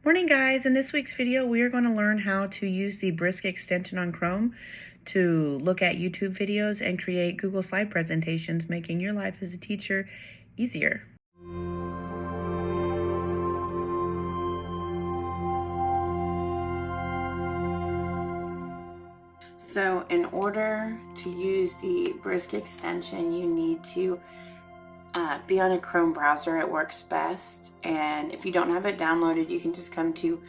Morning guys, in this week's video we are going to learn how to use the Brisk extension on Chrome to look at YouTube videos and create Google slide presentations, making your life as a teacher easier. So in order to use the Brisk extension, you need to be on a Chrome browser. It works best, and if you don't have it downloaded, you can just come to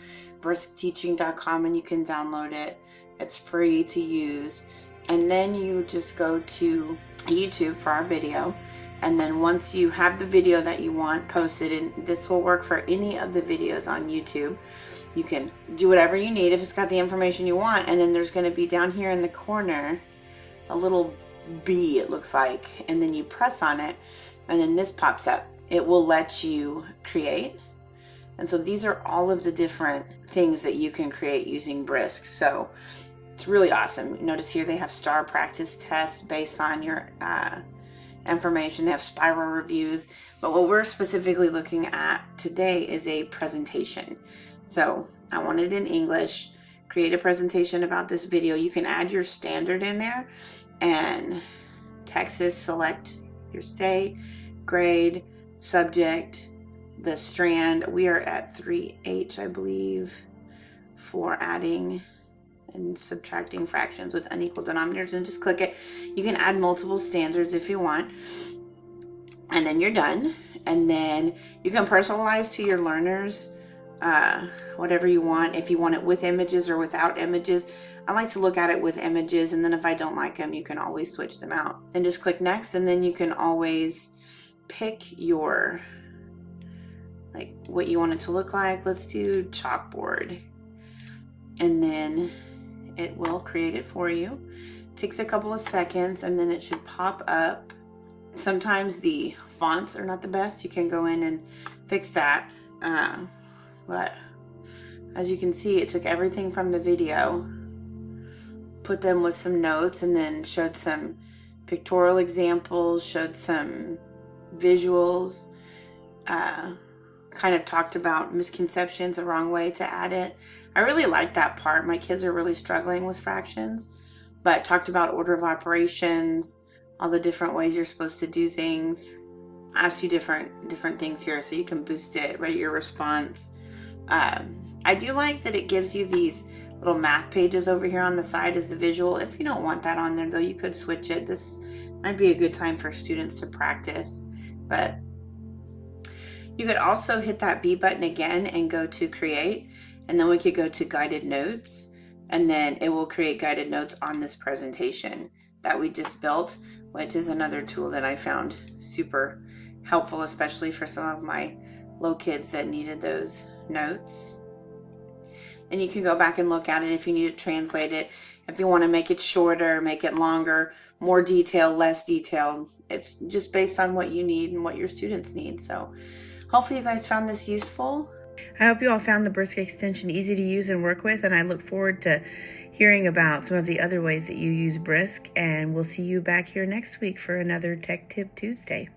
briskteaching.com and you can download it. It's free to use, and then you just go to YouTube for our video, and then once you have the video that you want posted, and this will work for any of the videos on YouTube, you can do whatever you need if it's got the information you want. And then there's going to be down here in the corner a little B, it looks like, and then you press on it and then this pops up. It will let you create. And so these are all of the different things that you can create using Brisk. So it's really awesome. Notice here they have star practice tests based on your information. They have spiral reviews, but what we're specifically looking at today is a presentation. So I want it in English. Create a presentation about this video. You can add your standard in there, and Texas, select your state, grade, subject, the strand. We are at 3H, I believe, for adding and subtracting fractions with unequal denominators, and just click it. You can add multiple standards if you want, and then you're done. And then you can personalize to your learners whatever you want, if you want it with images or without images. I like to look at it with images, and then if I don't like them, you can always switch them out. Then just click next, and then you can always pick your, like, what you want it to look like. Let's do chalkboard, and then it will create it for you. It takes a couple of seconds, and then it should pop up. Sometimes the fonts are not the best. You can go in and fix that, but as you can see, it took everything from the video, put them with some notes, and then showed some pictorial examples, showed some visuals, kind of talked about misconceptions, the wrong way to add it. I really like that part. My kids are really struggling with fractions, but talked about order of operations, all the different ways you're supposed to do things. Asked you different things here, so you can boost it, rate your response. I do like that it gives you these little math pages over here on the side as the visual. If you don't want that on there, though, you could switch it. This might be a good time for students to practice, but you could also hit that B button again and go to create, and then we could go to guided notes, and then it will create guided notes on this presentation that we just built, which is another tool that I found super helpful, especially for some of my little kids that needed those notes. And you can go back and look at it if you need to translate it, if you want to make it shorter, make it longer, more detail, less detail. It's just based on what you need and what your students need. So hopefully you guys found this useful. I hope you all found the Brisk extension easy to use and work with, and I look forward to hearing about some of the other ways that you use Brisk, and we'll see you back here next week for another Tech Tip Tuesday.